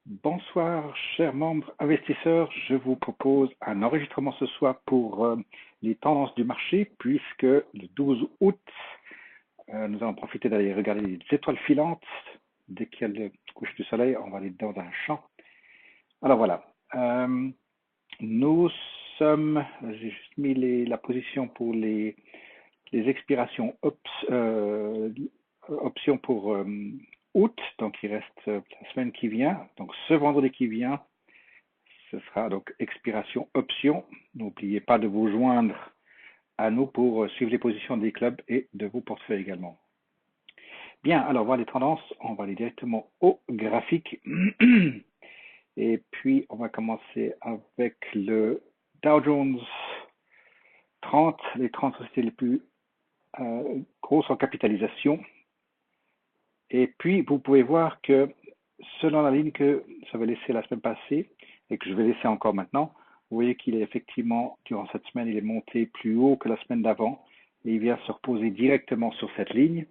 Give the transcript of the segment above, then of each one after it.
Bonsoir, chers membres investisseurs. Je vous propose un enregistrement ce soir pour les tendances du marché, puisque le 12 août, nous allons profiter d'aller regarder les étoiles filantes. Dès qu'il y a le coucher du soleil, on va aller dans un champ. Alors voilà, nous sommes, j'ai juste mis la position pour les expirations options pour août, donc il reste la semaine qui vient, donc ce vendredi qui vient, ce sera donc expiration option. N'oubliez pas de vous joindre à nous pour suivre les positions des clubs et de vos portefeuilles également. Bien, alors voilà les tendances, on va aller directement au graphique. Et puis on va commencer avec le Dow Jones 30, les 30 sociétés les plus grosses en capitalisation. Et puis vous pouvez voir que selon la ligne que j'avais laissée la semaine passée et que je vais laisser encore maintenant, vous voyez qu'il est effectivement, durant cette semaine, il est monté plus haut que la semaine d'avant et il vient se reposer directement sur cette ligne.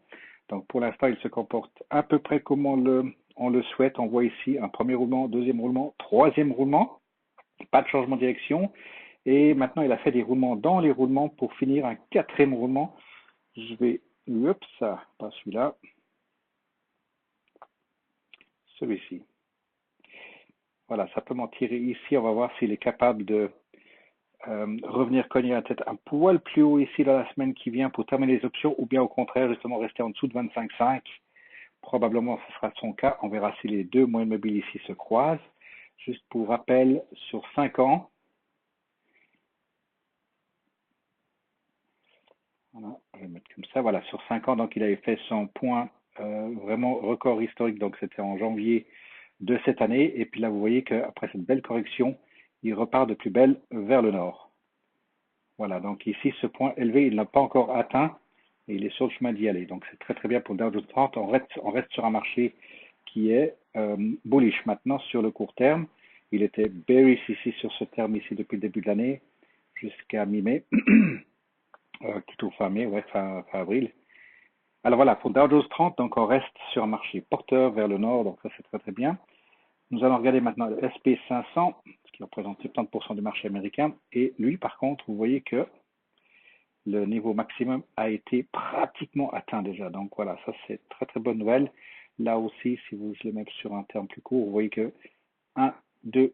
Donc pour l'instant, il se comporte à peu près comme on le souhaite. On voit ici un premier roulement, deuxième roulement, troisième roulement, pas de changement de direction. Et maintenant, il a fait des roulements dans les roulements pour finir un quatrième roulement. Je vais, ça, pas celui-là, celui-ci. Voilà, simplement tirer ici, on va voir s'il est capable de revenir cogner la tête un poil plus haut ici dans la semaine qui vient pour terminer les options, ou bien au contraire, justement rester en dessous de 25,5. Probablement, ce sera son cas. On verra si les deux moyennes mobiles ici se croisent. Juste pour rappel, sur 5 ans, voilà, je vais mettre comme ça, voilà, sur 5 ans, donc il avait fait son point vraiment record historique, donc c'était en janvier de cette année. Et puis là, vous voyez qu'après cette belle correction, il repart de plus belle vers le nord. Voilà, donc ici, ce point élevé, il n'a pas encore atteint et il est sur le chemin d'y aller. Donc c'est très très bien pour le Dow Jones 30. On reste sur un marché qui est bullish maintenant sur le court terme. Il était bearish ici sur ce terme ici depuis le début de l'année jusqu'à mi-mai, plutôt fin mai, ouais, fin avril. Alors voilà, pour Dow Jones 30, donc on reste sur un marché porteur vers le nord, donc ça c'est très très bien. Nous allons regarder maintenant le SP 500, ce qui représente 70% du marché américain. Et lui, par contre, vous voyez que le niveau maximum a été pratiquement atteint déjà. Donc voilà, ça c'est très très bonne nouvelle. Là aussi, si vous le mettez sur un terme plus court, vous voyez que 1, 2,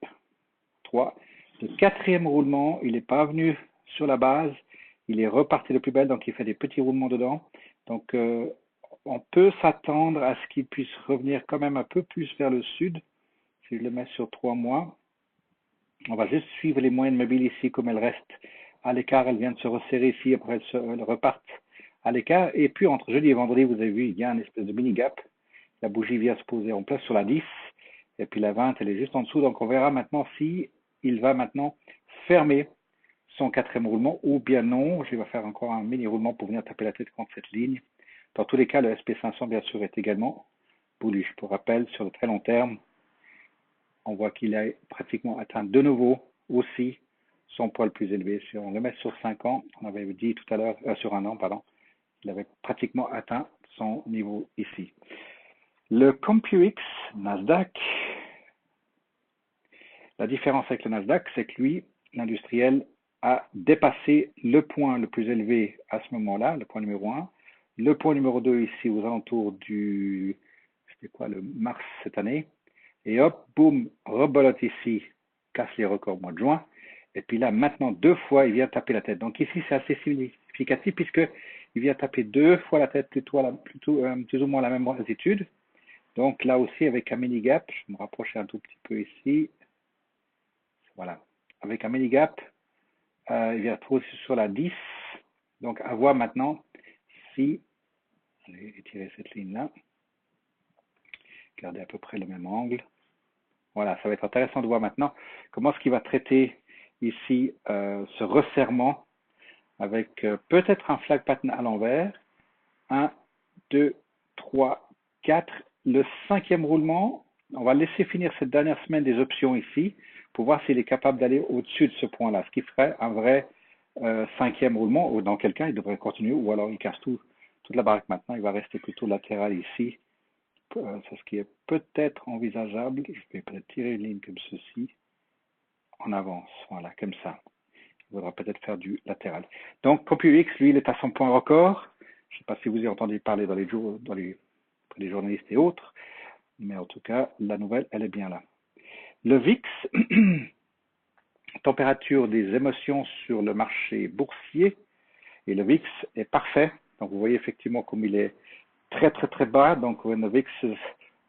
3. Le quatrième roulement, il n'est pas venu sur la base, il est reparti de plus belle, donc il fait des petits roulements dedans. Donc on peut s'attendre à ce qu'il puisse revenir quand même un peu plus vers le sud. Si je le mets sur 3 mois, on va juste suivre les moyennes mobiles ici comme elles restent à l'écart. Elles viennent se resserrer ici, après elles repartent à l'écart. Et puis entre jeudi et vendredi, vous avez vu, il y a un espèce de mini gap. La bougie vient se poser en place sur la 10. Et puis la 20, elle est juste en dessous. Donc on verra maintenant si il va maintenant fermer son quatrième roulement ou bien non. Je vais faire encore un mini roulement pour venir taper la tête contre cette ligne. Dans tous les cas, le SP500 bien sûr est également bullish. Pour rappel, sur le très long terme, on voit qu'il a pratiquement atteint de nouveau aussi son poids le plus élevé. Si on le met sur 5 ans, on avait dit tout à l'heure, sur un an, pardon, il avait pratiquement atteint son niveau ici. Le CompuX Nasdaq, la différence avec le Nasdaq, c'est que lui, l'industriel, a dépassé le point le plus élevé à ce moment-là, le point numéro 1. Le point numéro 2 ici aux alentours du, c'était quoi, le mars cette année. Et hop, boum, rebolote ici, casse les records au mois de juin. Et puis là, maintenant, 2 fois, il vient taper la tête. Donc ici, c'est assez significatif puisqu'il vient taper 2 fois la tête, plus ou moins à la même altitude. Donc là aussi, avec un mini gap, je vais me rapprocher un tout petit peu ici. Voilà. Avec un mini gap, il vient retrouver sur la 10. Donc à voir maintenant si, je vais étirer cette ligne-là, garder à peu près le même angle. Voilà, ça va être intéressant de voir maintenant comment est-ce qu'il va traiter ici ce resserrement avec peut-être un flag pattern à l'envers. 1, 2, 3, 4. Le cinquième roulement, on va laisser finir cette dernière semaine des options ici pour voir s'il est capable d'aller au-dessus de ce point-là, ce qui ferait un vrai cinquième roulement, ou dans quelqu'un, il devrait continuer, ou alors il casse toute la baraque maintenant, il va rester plutôt latéral ici c'est ce qui est peut-être envisageable. Je vais peut-être tirer une ligne comme ceci en avance, voilà, comme ça. Il faudra peut-être faire du latéral. Donc, CompuX, lui, il est à son point record. Je ne sais pas si vous y entendez parler dans les journalistes et autres, mais en tout cas, la nouvelle, elle est bien là. Le VIX, température des émotions sur le marché boursier, et le VIX est parfait. Donc, vous voyez effectivement comme il est très, très, très bas. Donc, when the VIX is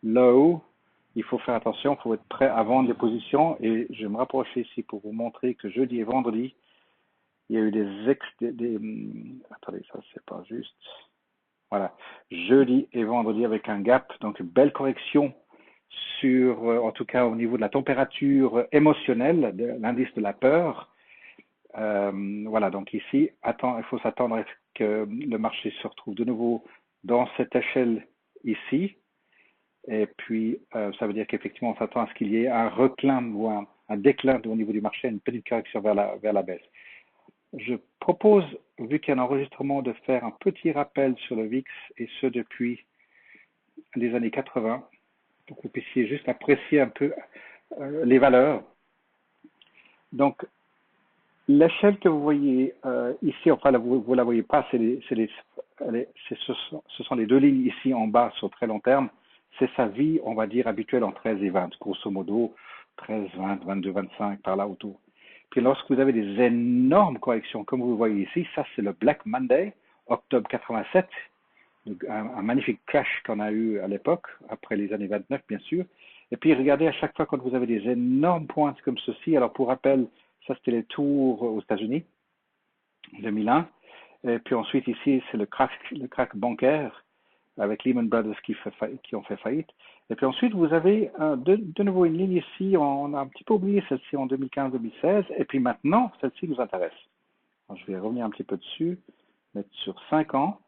low, il faut faire attention, il faut être prêt à vendre les positions. Et je vais me rapprocher ici pour vous montrer que jeudi et vendredi, il y a eu attendez, ça c'est pas juste. Voilà, jeudi et vendredi avec un gap, donc une belle correction sur, en tout cas au niveau de la température émotionnelle, de l'indice de la peur. Voilà, donc ici, il faut s'attendre à ce que le marché se retrouve de nouveau dans cette échelle ici. Et puis, ça veut dire qu'effectivement, on s'attend à ce qu'il y ait un reclin ou un déclin au niveau du marché, une petite correction vers la baisse. Je propose, vu qu'il y a un enregistrement, de faire un petit rappel sur le VIX, et ce depuis les années 80, pour que vous puissiez juste apprécier un peu les valeurs. Donc, l'échelle que vous voyez ici, enfin, là, vous ne la voyez pas, ce sont les deux lignes ici en bas sur très long terme. C'est sa vie, on va dire, habituelle en 13 et 20, grosso modo, 13, 20, 22, 25, par là autour. Puis lorsque vous avez des énormes corrections, comme vous le voyez ici, ça c'est le Black Monday, octobre 87, un magnifique crash qu'on a eu à l'époque, après les années 29 bien sûr. Et puis regardez à chaque fois quand vous avez des énormes pointes comme ceci, alors pour rappel, ça c'était les tours aux États-Unis, 2001. Et puis ensuite ici c'est le crack bancaire avec Lehman Brothers qui ont fait faillite. Et puis ensuite, vous avez de nouveau une ligne ici, on a un petit peu oublié celle-ci en 2015-2016, et puis maintenant, celle-ci nous intéresse. Alors, je vais revenir un petit peu dessus, mettre sur 5 ans.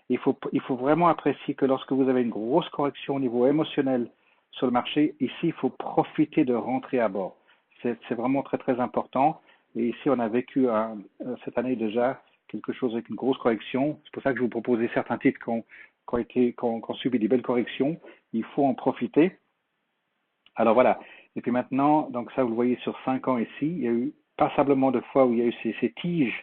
Il faut vraiment apprécier que lorsque vous avez une grosse correction au niveau émotionnel sur le marché, ici, il faut profiter de rentrer à bord. C'est vraiment très, très important. Et ici, on a vécu cette année déjà quelque chose avec une grosse correction. C'est pour ça que je vous proposais certains titres qui ont subi des belles corrections. Il faut en profiter. Alors voilà. Et puis maintenant, donc ça, vous le voyez sur 5 ans ici, il y a eu passablement de fois où il y a eu ces tiges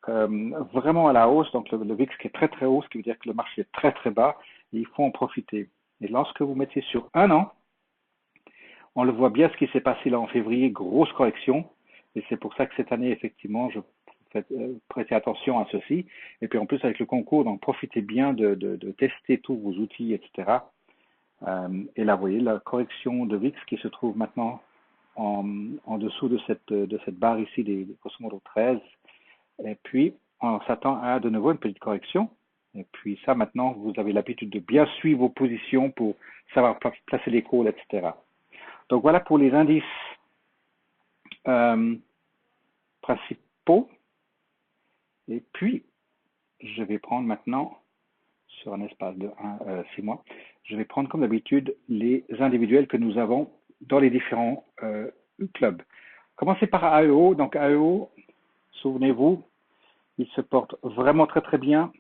vraiment à la hausse, donc le VIX qui est très très haut, ce qui veut dire que le marché est très très bas, et il faut en profiter. Et lorsque vous mettez sur un an, on le voit bien ce qui s'est passé là en février, grosse correction, et c'est pour ça que cette année, effectivement, je prêtez attention à ceci. Et puis en plus avec le concours, donc profitez bien de tester tous vos outils, etc. Et là, vous voyez la correction de VIX qui se trouve maintenant en dessous de cette barre ici des grosso modo 13. Et puis, on s'attend à de nouveau une petite correction. Et puis ça, maintenant, vous avez l'habitude de bien suivre vos positions pour savoir placer les calls, etc. Donc voilà pour les indices principaux. Et puis, je vais prendre maintenant, sur un espace de 6 mois, je vais prendre comme d'habitude les individuels que nous avons dans les différents clubs. Commencez par AEO. Donc AEO, souvenez-vous, il se porte vraiment très très bien.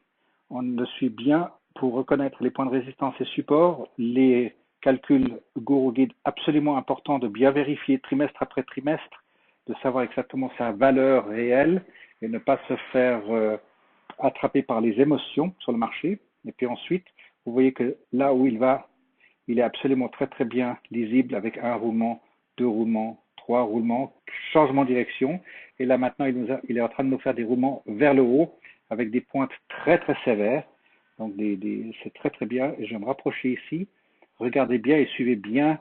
On le suit bien pour reconnaître les points de résistance et support, les calculs Guru Guide absolument importants de bien vérifier trimestre après trimestre, de savoir exactement sa valeur réelle et ne pas se faire attraper par les émotions sur le marché. Et puis ensuite, vous voyez que là où il va, il est absolument très très bien lisible avec un roulement, deux roulements, trois roulements, changement de direction. Et là maintenant, il est en train de nous faire des roulements vers le haut avec des pointes très très sévères. Donc c'est très très bien. Et je vais me rapprocher ici. Regardez bien et suivez bien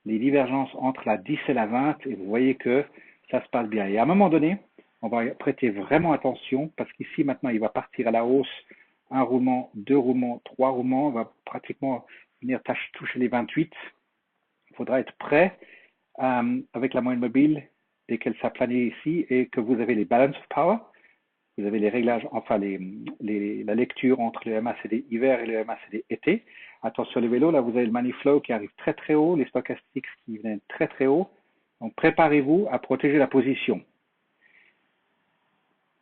les divergences entre la 10 et la 20 et vous voyez que ça se passe bien. Et à un moment donné, on va prêter vraiment attention parce qu'ici maintenant il va partir à la hausse, un roulement, deux roulements, trois roulements, on va pratiquement venir toucher les 28. Il faudra être prêt avec la moyenne mobile dès qu'elle s'aplanit ici et que vous avez les balance of power. Vous avez les réglages, enfin la lecture entre le MACD hiver et le MACD été. Attention les vélos, là vous avez le money flow qui arrive très très haut, les stochastiques qui viennent très très haut. Donc préparez-vous à protéger la position.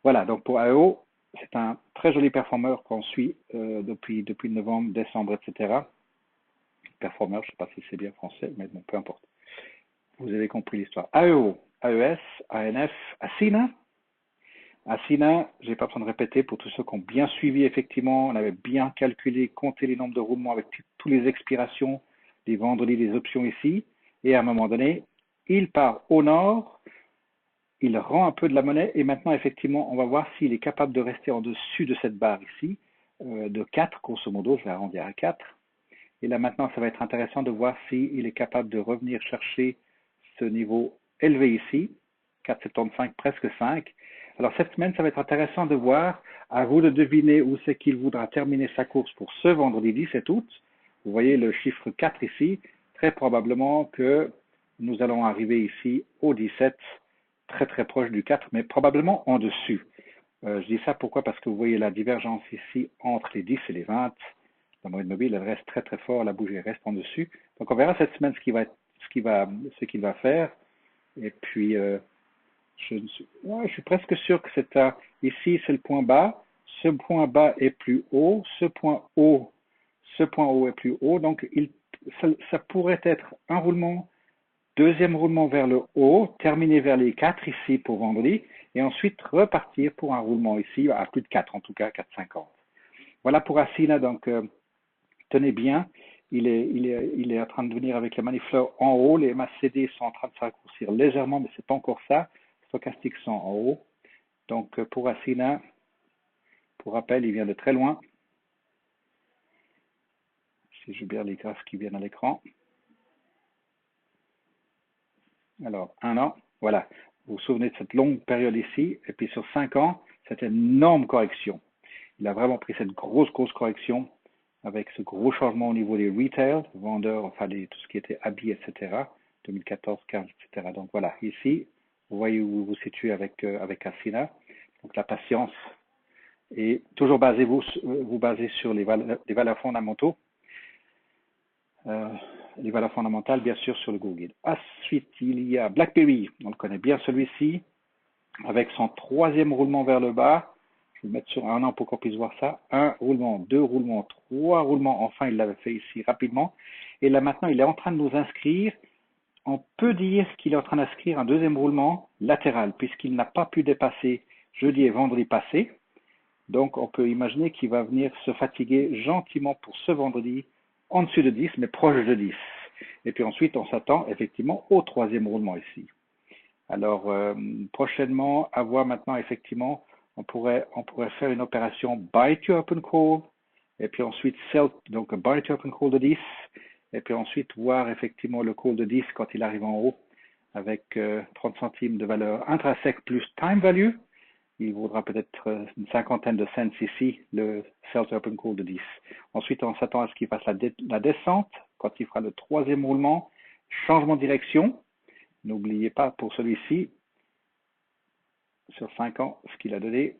Voilà, donc pour AEO, c'est un très joli performeur qu'on suit depuis novembre, décembre, etc. performer, je ne sais pas si c'est bien français, mais bon, peu importe. Vous avez compris l'histoire. AEO, AES, ANF, Asina. Asina, je n'ai pas besoin de répéter pour tous ceux qui ont bien suivi, effectivement, on avait bien calculé, compté les nombres de roulements avec toutes les expirations, les vendredis, les options ici, et à un moment donné, il part au nord, il rend un peu de la monnaie, et maintenant, effectivement, on va voir s'il est capable de rester en dessus de cette barre ici, de 4, grosso modo, je vais arrondir à 4. Et là, maintenant, ça va être intéressant de voir s'il est capable de revenir chercher ce niveau élevé ici, 4,75, presque 5. Alors, cette semaine, ça va être intéressant de voir, à vous de deviner où c'est qu'il voudra terminer sa course pour ce vendredi 17 août. Vous voyez le chiffre 4 ici. Très probablement que nous allons arriver ici au 17, très très proche du 4, mais probablement en dessus. Je dis ça pourquoi? Parce que vous voyez la divergence ici entre les 10 et les 20. La moyenne mobile, elle reste très très fort, la bougie reste en dessus. Donc on verra cette semaine ce qu'il va faire. Et puis je suis presque sûr que c'est ici c'est le point bas. Ce point bas est plus haut. Ce point haut est plus haut. Donc ça pourrait être un roulement, deuxième roulement vers le haut, terminer vers les 4 ici pour vendredi, et ensuite repartir pour un roulement ici à plus de 4, en tout cas 4,50. Voilà pour Asina, donc tenez bien, il est en train de venir avec les money flow en haut, les MACD sont en train de se raccourcir légèrement, mais c'est pas encore ça, stochastiques sont en haut. Donc pour Asina, pour rappel, il vient de très loin. Si je bien les graphes qui viennent à l'écran. Alors, 1 an, voilà. Vous vous souvenez de cette longue période ici, et puis sur 5 ans, cette énorme correction. Il a vraiment pris cette grosse correction avec ce gros changement au niveau des retail, vendeurs, enfin tout ce qui était habits, etc. 2014, 15, etc. Donc voilà, ici, vous voyez où vous vous situez avec Asina. Donc la patience. Et toujours vous basez sur les valeurs fondamentaux. Les valeurs fondamentales, bien sûr, sur le Google. Ensuite, il y a BlackBerry. On le connaît bien celui-ci, avec son troisième roulement vers le bas. Je vais le mettre sur 1 an pour qu'on puisse voir ça. 1 roulement, 2 roulements, 3 roulements. Enfin, il l'avait fait ici rapidement. Et là, maintenant, il est en train de nous inscrire. On peut dire qu'il est en train d'inscrire un deuxième roulement latéral, puisqu'il n'a pas pu dépasser jeudi et vendredi passé. Donc, on peut imaginer qu'il va venir se fatiguer gentiment pour ce vendredi, en dessus de 10, mais proche de 10. Et puis ensuite, on s'attend effectivement au troisième roulement ici. Alors, prochainement, à voir maintenant, effectivement, on pourrait faire une opération buy to open call, et puis ensuite sell, donc buy to open call de 10, et puis ensuite voir effectivement le call de 10 quand il arrive en haut, avec 30 centimes de valeur intrinsèque plus time value. Il vaudra peut-être une cinquantaine de cents ici, le sell to open call de 10. Ensuite, on s'attend à ce qu'il fasse la descente, quand il fera le troisième roulement, changement de direction. N'oubliez pas pour celui-ci, sur 5 ans, ce qu'il a donné.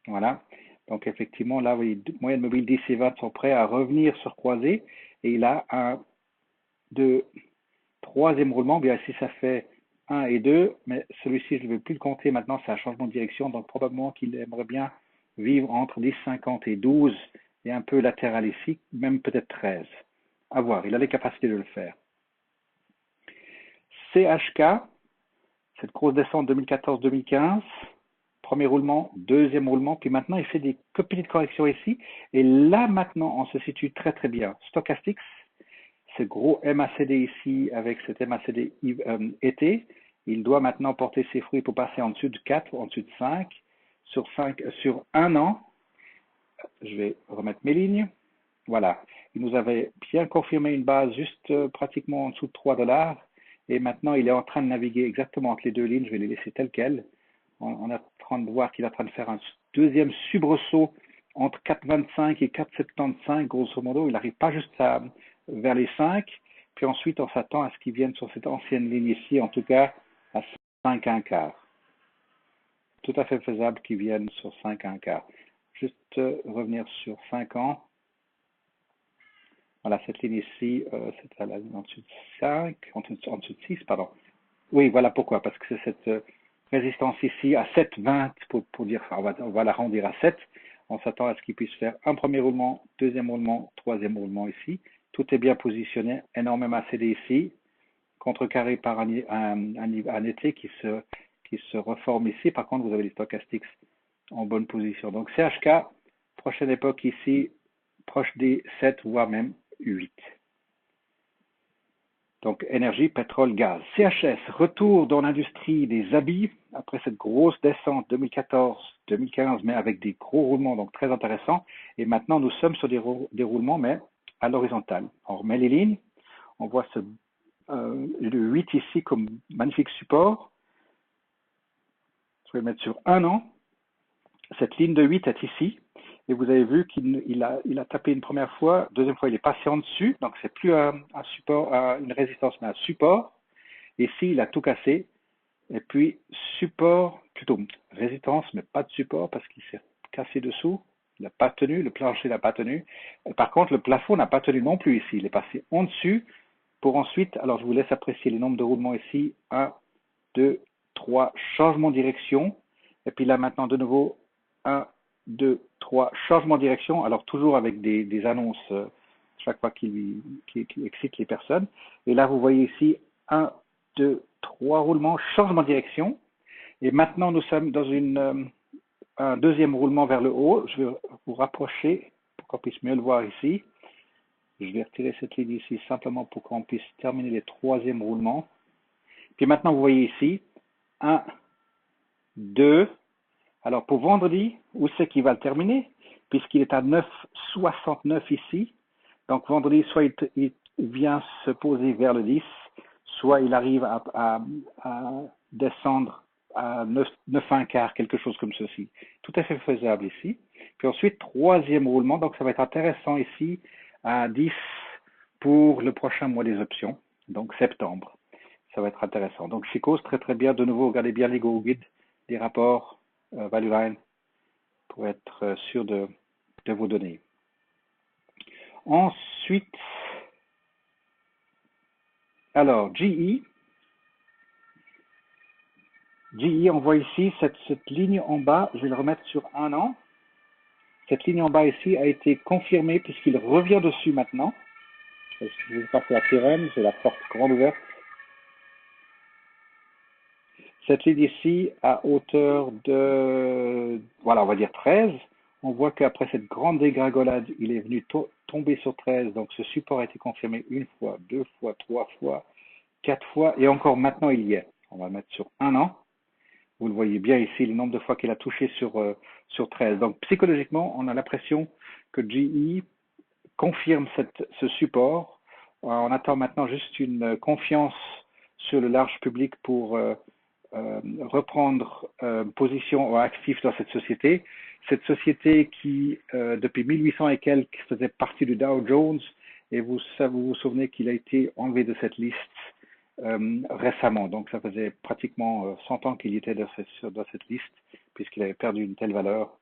Voilà. Donc effectivement, là, vous voyez, moyenne mobile 10 et 20 sont prêts à revenir se recroiser. Et il a un troisième roulement. Bien ici, ça fait 1 et 2. Mais celui-ci, je ne vais plus le compter maintenant. C'est un changement de direction. Donc probablement qu'il aimerait bien vivre entre 10, 50 et 12. Et un peu latéral ici. Même peut-être 13. À voir. Il a les capacités de le faire. CHK. Cette grosse descente 2014-2015, premier roulement, deuxième roulement, puis maintenant il fait des petites corrections ici, et là maintenant on se situe très très bien. Stochastics, ce gros MACD ici avec cet MACD été, il doit maintenant porter ses fruits pour passer en dessous de 4, en dessous de 5, sur 1 an. Je vais remettre mes lignes. Voilà, il nous avait bien confirmé une base juste pratiquement en dessous de 3 $. Et maintenant, il est en train de naviguer exactement entre les deux lignes. Je vais les laisser telles quelles. On est en train de voir qu'il est en train de faire un deuxième soubresaut entre 4,25 et 4,75, grosso modo. Il n'arrive pas juste vers les 5. Puis ensuite, on s'attend à ce qu'il vienne sur cette ancienne ligne ici, en tout cas à 5,15. Tout à fait faisable qu'il vienne sur 5,15. Juste revenir sur 5 ans. Voilà, cette ligne ici, c'est à la ligne en dessous de 5, en dessous de 6, pardon. Oui, voilà pourquoi, parce que c'est cette résistance ici à 7,20, pour dire, on va l'arrondir à 7. On s'attend à ce qu'il puisse faire un premier roulement, deuxième roulement, troisième roulement ici. Tout est bien positionné, énormément cédé ici, contrecarré par un été qui se reforme ici. Par contre, vous avez les stochastiques en bonne position. Donc CHK, prochaine époque ici, proche des 7, voire même 8. Donc énergie, pétrole, gaz. CHS, retour dans l'industrie des habits après cette grosse descente 2014-2015, mais avec des gros roulements, donc très intéressant. Et maintenant, nous sommes sur des roulements, mais à l'horizontale. On remet les lignes, on voit le 8 ici comme magnifique support. Je vais le mettre sur un an. Cette ligne de 8 est ici. Et vous avez vu qu'il a tapé une première fois, deuxième fois il est passé en dessus, donc c'est plus un support, une résistance, mais un support. Ici, il a tout cassé. Et puis, support, plutôt résistance, mais pas de support parce qu'il s'est cassé dessous. Il n'a pas tenu, le plancher n'a pas tenu. Et par contre, le plafond n'a pas tenu non plus ici. Il est passé en dessus pour ensuite, alors je vous laisse apprécier les nombres de roulements ici. 1, 2, 3, changement de direction. Et puis là maintenant, de nouveau, 1, 2, 3, changement de direction. Alors toujours avec des annonces chaque fois qu'il excite les personnes. Et là, vous voyez ici 1, 2, 3 roulements, changement de direction. Et maintenant, nous sommes dans un deuxième roulement vers le haut. Je vais vous rapprocher pour qu'on puisse mieux le voir ici. Je vais retirer cette ligne ici simplement pour qu'on puisse terminer les troisièmes roulements. Puis maintenant, vous voyez ici 1, 2. Alors pour vendredi, où c'est qu'il va le terminer? Puisqu'il est à 9,69 ici. Donc vendredi, soit il vient se poser vers le 10, soit il arrive à descendre à 9,1 quart, quelque chose comme ceci. Tout à fait faisable ici. Puis ensuite, troisième roulement. Donc ça va être intéressant ici à 10 pour le prochain mois des options, donc septembre. Ça va être intéressant. Donc Chicos, très très bien. De nouveau, regardez bien les Go Guides, les rapports, Value Line, pour être sûr de vos données. Ensuite, alors GE, on voit ici cette ligne en bas, je vais le remettre sur un an. Cette ligne en bas ici a été confirmée puisqu'il revient dessus maintenant. Je vais passer la sirène, j'ai la porte grande ouverte. Cette ligne ici, à hauteur de, voilà, on va dire 13, on voit qu'après cette grande dégringolade, il est venu tomber sur 13. Donc ce support a été confirmé une fois, deux fois, trois fois, quatre fois, et encore maintenant il y est. On va le mettre sur un an. Vous le voyez bien ici, le nombre de fois qu'il a touché sur 13. Donc psychologiquement, on a l'impression que GE confirme ce support. On attend maintenant juste une confiance sur le large public pour reprendre position active dans cette société. Cette société qui, depuis 1800 et quelques, faisait partie du Dow Jones, et vous vous souvenez qu'il a été enlevé de cette liste récemment. Donc ça faisait pratiquement 100 ans qu'il était dans cette liste, puisqu'il avait perdu une telle valeur.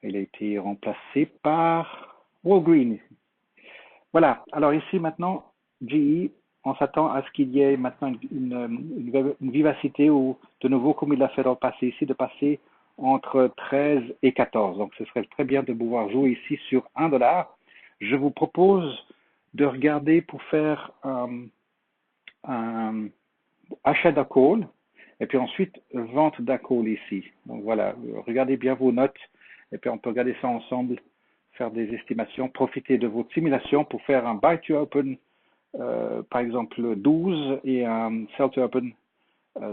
Il a été remplacé par Walgreens. Voilà, alors ici maintenant, GE, on s'attend à ce qu'il y ait maintenant une vivacité ou de nouveau, comme il l'a fait dans le passé ici, de passer entre 13 et 14. Donc ce serait très bien de pouvoir jouer ici sur $1. Je vous propose de regarder pour faire un achat d'un call et puis ensuite vente d'un call ici. Donc voilà, regardez bien vos notes et puis on peut regarder ça ensemble, faire des estimations, profiter de votre simulation pour faire un buy to open par exemple 12 et un sell to open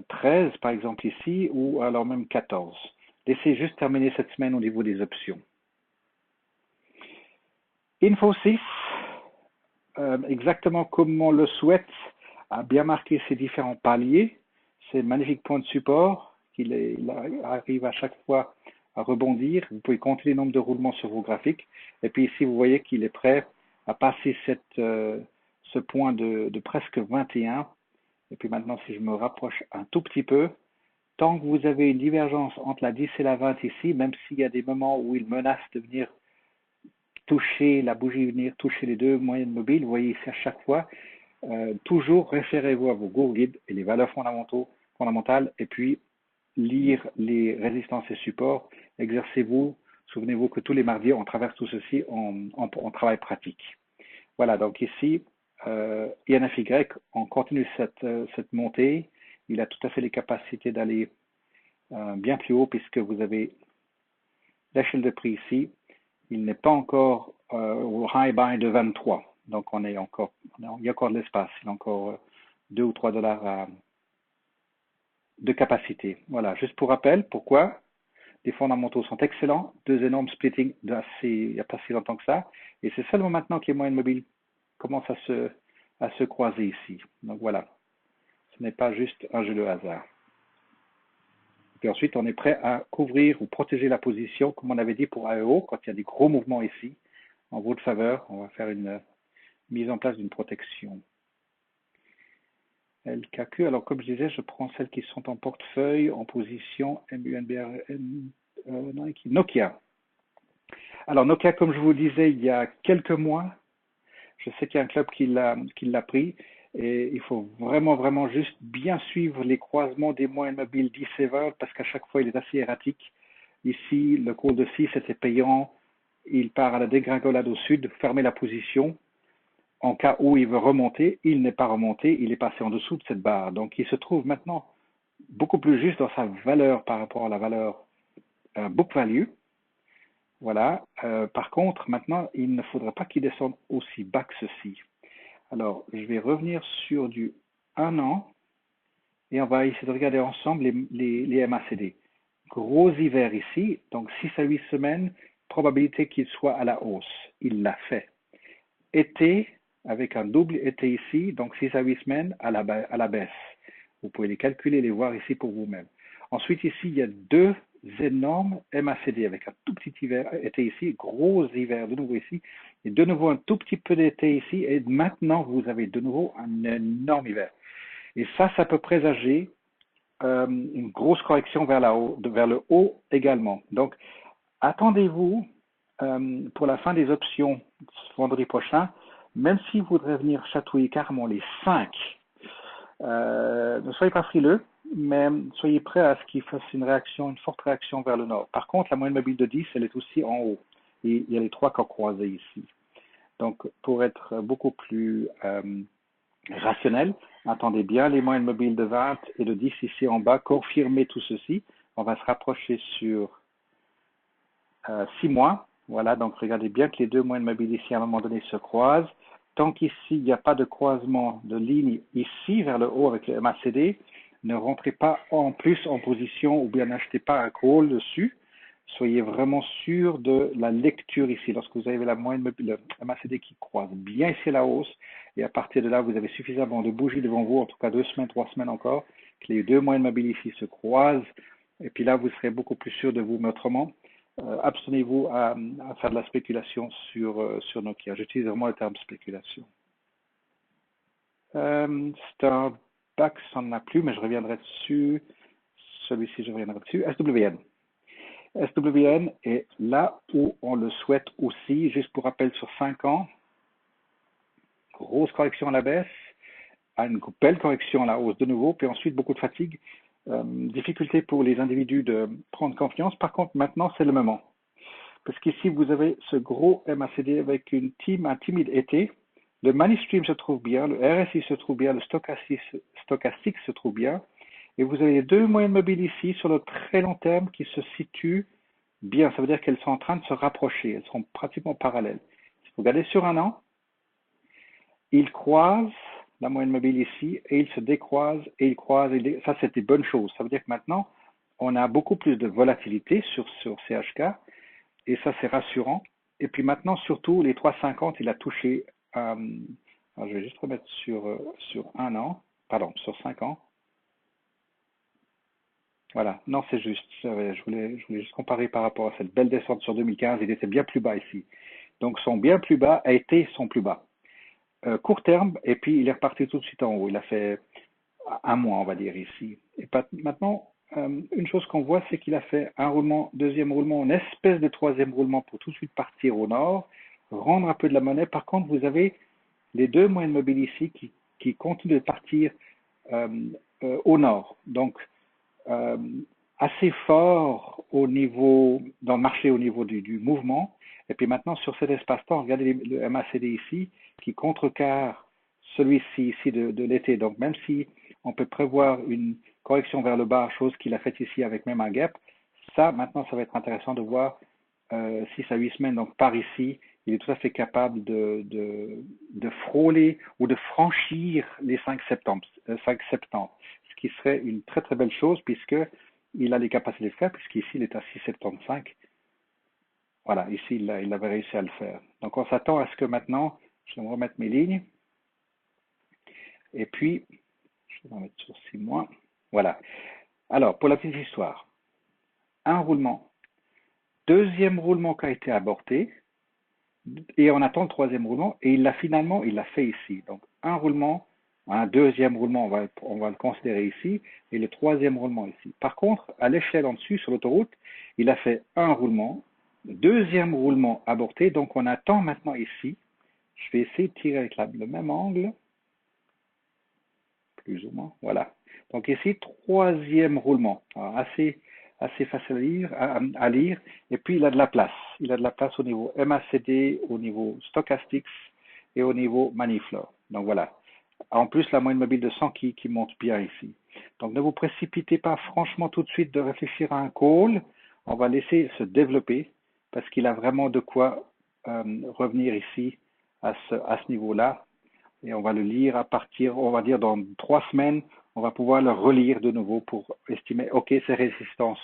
13 par exemple ici, ou alors même 14. Laissez juste terminer cette semaine au niveau des options. Infosys, exactement comme on le souhaite, a bien marqué ses différents paliers, ces magnifiques points de support, il arrive à chaque fois à rebondir. Vous pouvez compter les nombres de roulements sur vos graphiques. Et puis ici, vous voyez qu'il est prêt à passer ce point de presque 21. Et puis maintenant, si je me rapproche un tout petit peu, tant que vous avez une divergence entre la 10 et la 20 ici, même s'il y a des moments où il menace de venir toucher la bougie, venir toucher les deux moyennes mobiles, vous voyez ici à chaque fois, toujours référez-vous à vos Go Guides et les valeurs fondamentales, et puis lire les résistances et supports. Exercez-vous Souvenez-vous que tous les mardis, on traverse tout ceci en travail pratique. Voilà, donc ici, INFY, on continue cette montée. Il a tout à fait les capacités d'aller bien plus haut puisque vous avez l'échelle de prix ici. Il n'est pas encore au high buy de 23. Donc il y a encore de l'espace. Il y a encore 2 ou 3 dollars de capacité. Voilà, juste pour rappel, pourquoi les fondamentaux sont excellents, 2 énormes splitting il n'y a pas si longtemps que ça, et c'est seulement maintenant que les moyennes mobiles commencent à se croiser ici. Donc voilà, ce n'est pas juste un jeu de hasard. Puis ensuite, on est prêt à couvrir ou protéger la position, comme on avait dit pour AEO, quand il y a des gros mouvements ici, en votre faveur, on va faire une mise en place d'une protection. LKQ, alors comme je disais, je prends celles qui sont en portefeuille, en position Nokia. Alors Nokia, comme je vous le disais il y a quelques mois, je sais qu'il y a un club qui l'a pris, et il faut vraiment juste bien suivre les croisements des moyennes mobiles 10 et 20 parce qu'à chaque fois il est assez erratique. Ici, le call de 6 était payant, il part à la dégringolade au sud, fermer la position. En cas où il veut remonter, il n'est pas remonté, il est passé en dessous de cette barre. Donc il se trouve maintenant beaucoup plus juste dans sa valeur par rapport à la valeur book value. Voilà. Par contre, maintenant, il ne faudra pas qu'il descende aussi bas que ceci. Alors, je vais revenir sur du 1 an et on va essayer de regarder ensemble les MACD. Gros hiver ici, donc 6 à 8 semaines, probabilité qu'il soit à la hausse. Il l'a fait. Été, avec un double été ici, donc 6 à 8 semaines à la baisse. Vous pouvez les calculer, les voir ici pour vous-même. Ensuite, ici, il y a 2 énormes MACD avec un tout petit hiver, été ici, gros hiver de nouveau ici, et de nouveau un tout petit peu d'été ici, et maintenant, vous avez de nouveau un énorme hiver. Et ça peut présager une grosse correction vers le haut également. Donc, attendez-vous pour la fin des options vendredi prochain, même si vous voudrez venir chatouiller carrément les 5, ne soyez pas frileux, mais soyez prêts à ce qu'il fasse une forte réaction vers le nord. Par contre, la moyenne mobile de 10, elle est aussi en haut. Et il y a les 3 corps croisés ici. Donc, pour être beaucoup plus rationnel, attendez bien les moyennes mobiles de 20 et de 10 ici en bas, confirmez tout ceci. On va se rapprocher sur 6 mois. Voilà, donc regardez bien que les 2 moyennes mobiles ici à un moment donné se croisent. Tant qu'ici, il n'y a pas de croisement de ligne ici vers le haut avec le MACD, ne rentrez pas en plus en position ou bien n'achetez pas un call dessus. Soyez vraiment sûr de la lecture ici. Lorsque vous avez la moyenne mobile, le MACD qui croise bien ici à la hausse, et à partir de là, vous avez suffisamment de bougies devant vous, en tout cas 2 semaines, 3 semaines encore, que les 2 moyennes mobiles ici se croisent. Et puis là, vous serez beaucoup plus sûr de vous. Mais autrement, abstenez-vous à faire de la spéculation sur Nokia. J'utilise vraiment le terme spéculation. Starbucks, on n'en a plus, mais je reviendrai dessus. Celui-ci, je reviendrai dessus. SWN. SWN est là où on le souhaite aussi, juste pour rappel sur 5 ans. Grosse correction à la baisse, une belle correction à la hausse de nouveau, puis ensuite beaucoup de fatigue. Difficulté pour les individus de prendre confiance. Par contre, maintenant, c'est le moment. Parce qu'ici, vous avez ce gros MACD avec un timide été. Le money stream se trouve bien, le RSI se trouve bien, le stochastique se trouve bien. Et vous avez les 2 moyennes mobiles ici sur le très long terme qui se situent bien. Ça veut dire qu'elles sont en train de se rapprocher. Elles sont pratiquement parallèles. Si vous regardez sur un an, ils croisent la moyenne mobile ici, et ils se décroisent, et ils croisent. Ça, c'est des bonnes choses. Ça veut dire que maintenant, on a beaucoup plus de volatilité sur CHK, et ça, c'est rassurant. Et puis maintenant, surtout, les 3,50, il a touché, alors je vais juste remettre sur un an, pardon, sur 5 ans. Voilà, non, c'est juste. Je voulais juste comparer par rapport à cette belle descente sur 2015. Il était bien plus bas ici. Donc, son bien plus bas a été son plus bas. Court terme, et puis il est reparti tout de suite en haut. Il a fait un mois, on va dire, ici. Et maintenant, une chose qu'on voit, c'est qu'il a fait un roulement, deuxième roulement, une espèce de troisième roulement pour tout de suite partir au nord, rendre un peu de la monnaie. Par contre, vous avez les 2 moyennes mobiles ici qui continuent de partir au nord. Donc, assez fort dans le marché au niveau du mouvement. Et puis maintenant, sur cet espace-temps, regardez le MACD ici, qui contrecarre celui-ci ici de l'été. Donc même si on peut prévoir une correction vers le bas, chose qu'il a faite ici avec même un gap, ça, maintenant, ça va être intéressant de voir 6 à 8 semaines, donc par ici, il est tout à fait capable de frôler ou de franchir les 5,70, ce qui serait une très très belle chose puisque il a les capacités de le faire, puisqu'ici il est à 6,75. Voilà, ici il avait réussi à le faire. Donc on s'attend à ce que maintenant, je vais me remettre mes lignes, et puis, je vais en mettre sur 6 mois. Voilà. Alors, pour la petite histoire, un roulement, deuxième roulement qui a été aborté, et on attend le troisième roulement, et il l'a fait ici. Donc un roulement, un deuxième roulement, on va le considérer ici, et le troisième roulement ici. Par contre, à l'échelle en dessus, sur l'autoroute, il a fait un roulement, deuxième roulement aborté, donc on attend maintenant ici, je vais essayer de tirer avec le même angle, plus ou moins, voilà. Donc ici, troisième roulement, alors assez facile à lire, et puis il a de la place. Il a de la place au niveau MACD, au niveau Stochastics et au niveau Maniflore. Donc voilà. En plus, la moyenne mobile de 100 qui monte bien ici. Donc ne vous précipitez pas franchement tout de suite de réfléchir à un call. On va laisser se développer parce qu'il a vraiment de quoi revenir ici à ce niveau-là et on va le lire à partir, on va dire dans 3 semaines, on va pouvoir le relire de nouveau pour estimer, ok, c'est résistance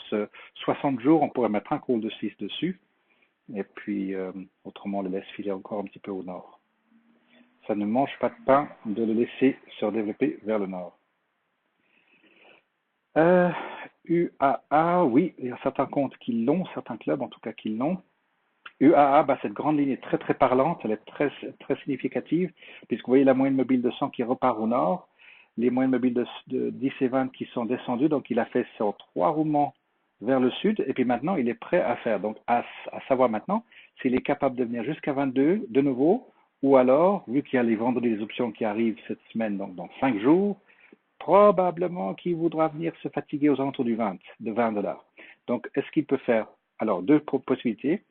60 jours, on pourrait mettre un call de 6 dessus, et puis autrement on le laisse filer encore un petit peu au nord. Ça ne mange pas de pain de le laisser se développer vers le nord. UAA, oui, il y a certains comptes qui l'ont, certains clubs en tout cas qui l'ont. UAA, cette grande ligne est très très parlante, elle est très, très significative, puisque vous voyez la moyenne mobile de 100 qui repart au nord, les moyennes mobiles de 10 et 20 qui sont descendues, donc il a fait sur 3 roulements vers le sud, et puis maintenant il est prêt à faire. Donc à savoir maintenant s'il est capable de venir jusqu'à 22 de nouveau, ou alors, vu qu'il y a les vendredis des options qui arrivent cette semaine, donc dans 5 jours, probablement qu'il voudra venir se fatiguer aux alentours de 20 dollars. Donc est-ce qu'il peut faire alors deux possibilités?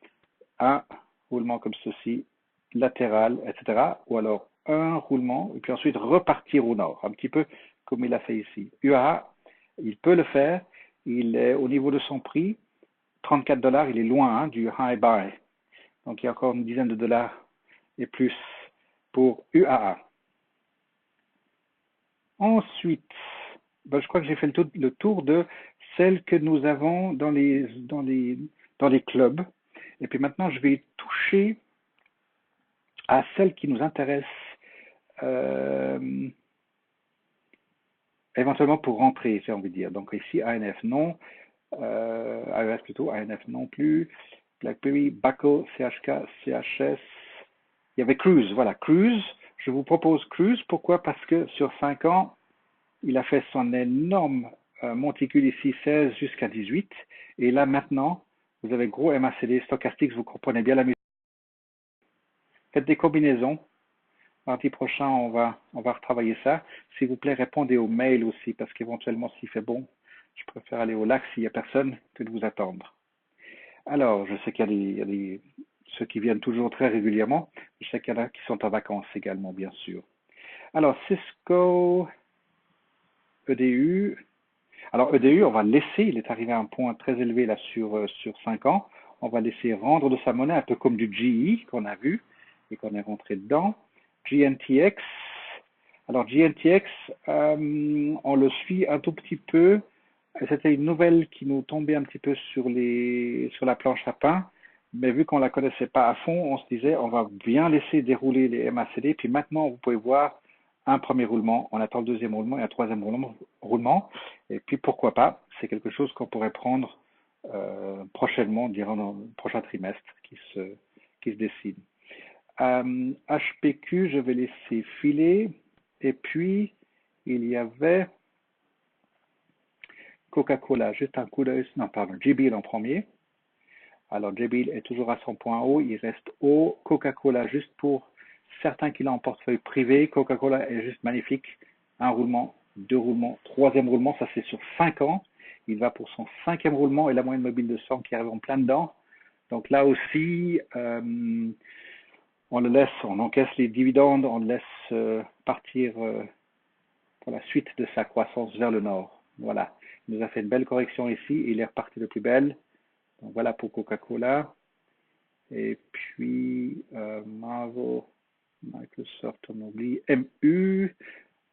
Un roulement comme ceci, latéral, etc. Ou alors un roulement, et puis ensuite repartir au nord, un petit peu comme il a fait ici. UAA, il peut le faire, il est au niveau de son prix, 34 dollars, il est loin du high buy. Donc il y a encore une dizaine de dollars et plus pour UAA. Ensuite, je crois que j'ai fait le tour de celles que nous avons dans les clubs. Et puis maintenant, je vais toucher à celle qui nous intéresse éventuellement pour rentrer, j'ai envie de dire. Donc ici, ANF non, AES plutôt, ANF non plus, BlackBerry, Baco, CHK, CHS, il y avait Cruise, voilà, Cruise, je vous propose Cruise, pourquoi? Parce que sur 5 ans, il a fait son énorme monticule ici, 16 jusqu'à 18, et là maintenant, vous avez gros MACD, Stochastics, vous comprenez bien la musique. Faites des combinaisons. Mardi prochain, on va retravailler ça. S'il vous plaît, répondez aux mails aussi, parce qu'éventuellement, s'il fait bon, je préfère aller au lac s'il n'y a personne que de vous attendre. Alors, je sais qu'il y a ceux qui viennent toujours très régulièrement. Je sais qu'il y en a qui sont en vacances également, bien sûr. Alors, Cisco, EDU. Alors, EDU, on va laisser, il est arrivé à un point très élevé là sur 5 ans. On va laisser rendre de sa monnaie, un peu comme du GE qu'on a vu et qu'on est rentré dedans. GNTX. Alors GNTX, on le suit un tout petit peu. C'était une nouvelle qui nous tombait un petit peu sur la planche à pain, mais vu qu'on la connaissait pas à fond, on se disait on va bien laisser dérouler les MACD. Puis maintenant, vous pouvez voir un premier roulement, on attend le deuxième roulement et un troisième roulement. Et puis pourquoi pas, c'est quelque chose qu'on pourrait prendre prochainement, durant le prochain trimestre qui se dessine. HPQ, je vais laisser filer. Et puis, il y avait Coca-Cola, juste un coup d'œil. Non, pardon, JBL en premier. Alors, JBL est toujours à son point haut, il reste haut. Coca-Cola, juste pour certains qui l'ont en portefeuille privé. Coca-Cola est juste magnifique. Un roulement, deux roulements, troisième roulement, ça c'est sur 5 ans. Il va pour son 5e roulement et la moyenne mobile de 100 qui arrive en plein dedans. Donc là aussi, on le laisse, on encaisse les dividendes, on le laisse partir pour la suite de sa croissance vers le nord. Voilà. Il nous a fait une belle correction ici et il est reparti de plus belle. Donc voilà pour Coca-Cola. Et puis Marvel, Microsoft, on oublie. MU,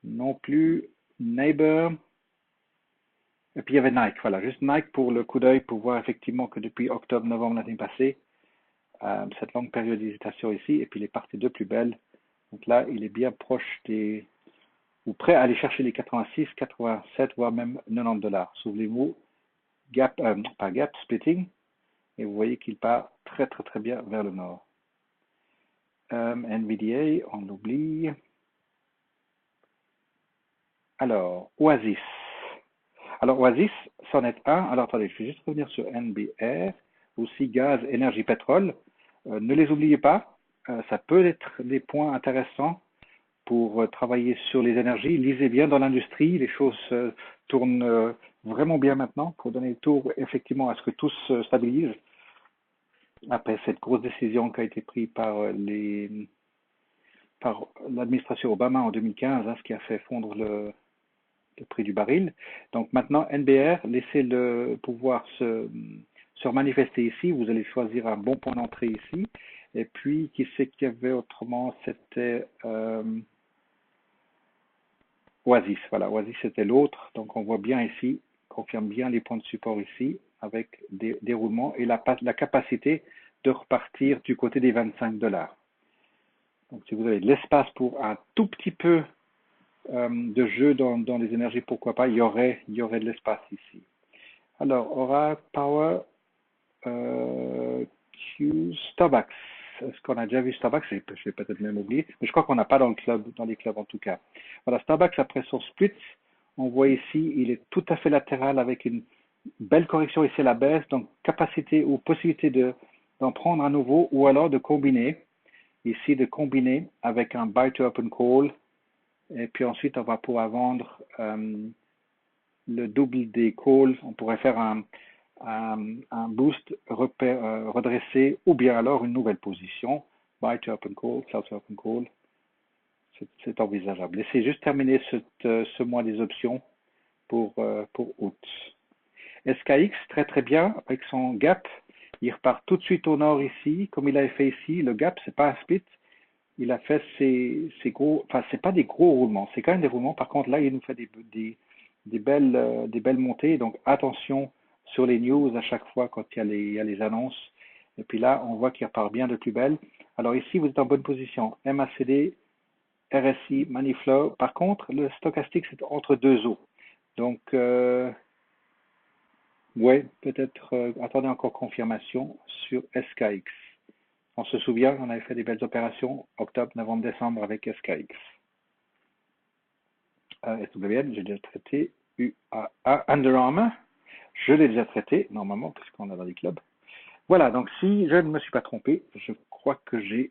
non plus. Neighbor. Et puis il y avait Nike. Voilà, juste Nike pour le coup d'œil pour voir effectivement que depuis octobre-novembre l'année passée, cette longue période d'hésitation ici, et puis il est parti de plus belle. Donc là, il est bien proche des, ou prêt à aller chercher les 86, 87, voire même 90 $. Souvenez-vous, gap, pas gap, splitting, et vous voyez qu'il part très très très bien vers le nord. NVDA, on l'oublie. Alors, Oasis. Alors, Oasis, c'en est un. Alors, attendez, je vais juste revenir sur NBR, aussi gaz, énergie, pétrole. Ne les oubliez pas, ça peut être des points intéressants pour travailler sur les énergies. Lisez bien dans l'industrie, les choses tournent vraiment bien maintenant pour donner le tour effectivement à ce que tout se stabilise après cette grosse décision qui a été prise par l'administration Obama en 2015, ce qui a fait fondre le prix du baril. Donc maintenant, NBR, laissez le pouvoir se manifester ici. Vous allez choisir un bon point d'entrée ici. Et puis, qui c'est qu'il y avait autrement? C'était Oasis. Voilà, Oasis c'était l'autre. Donc on voit bien ici, confirme bien les points de support ici avec des déroulements et la capacité de repartir du côté des 25 $. Donc si vous avez de l'espace pour un tout petit peu de jeu dans les énergies, pourquoi pas, il y aurait de l'espace ici. Alors, Aura, Power, Q, Starbucks. Est-ce qu'on a déjà vu Starbucks? Je vais peut-être même oublier, mais je crois qu'on n'a pas dans les clubs en tout cas. Voilà, Starbucks après son split, on voit ici, il est tout à fait latéral avec une belle correction ici à la baisse, donc capacité ou possibilité d'en prendre à nouveau ou alors de combiner, ici de combiner avec un buy to open call. Et puis ensuite, on va pouvoir vendre le double des calls. On pourrait faire un boost redressé ou bien alors une nouvelle position. Buy to open call, sell to open call. C'est envisageable. Laissez juste terminer ce mois des options pour août. SKX, très très bien, avec son gap. Il repart tout de suite au nord ici, comme il avait fait ici. Le gap, c'est pas un split. Il a fait ses gros, enfin c'est pas des gros roulements, c'est quand même des roulements. Par contre là, il nous fait des belles montées. Donc attention sur les news à chaque fois quand il y a les annonces. Et puis là, on voit qu'il repart bien de plus belle. Alors ici, vous êtes en bonne position. MACD, RSI, Moneyflow. Par contre, le stochastique, c'est entre deux eaux. Donc ouais, peut-être attendez encore confirmation sur SKX. On se souvient, on avait fait des belles opérations octobre, novembre, décembre avec SKX. SWN, j'ai déjà traité. UAA, Under Armour, je l'ai déjà traité, normalement, puisqu'on est dans les clubs. Voilà, donc si je ne me suis pas trompé, je crois que j'ai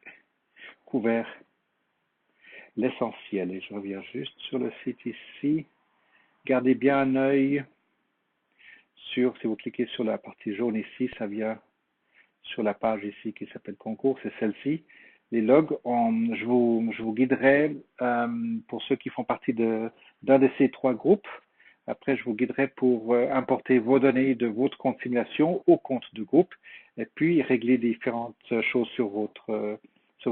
couvert l'essentiel. Et je reviens juste sur le site ici. Gardez bien un œil sur, si vous cliquez sur la partie jaune ici, ça vient sur la page ici qui s'appelle concours, c'est celle-ci. Les logs, je vous guiderai pour ceux qui font partie d'un de ces trois groupes. Après, je vous guiderai pour importer vos données de votre compte simulation au compte de groupe et puis régler différentes choses sur votre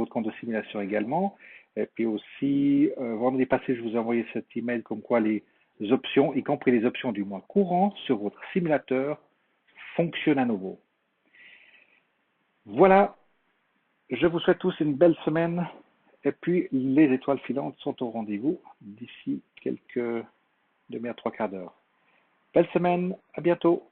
compte de simulation également. Et puis aussi, vendredi passé, je vous ai envoyé cet email comme quoi les options, y compris les options du mois courant sur votre simulateur, fonctionnent à nouveau. Voilà, je vous souhaite tous une belle semaine et puis les étoiles filantes sont au rendez-vous d'ici quelques demi-heures, trois quarts d'heure. Belle semaine, à bientôt.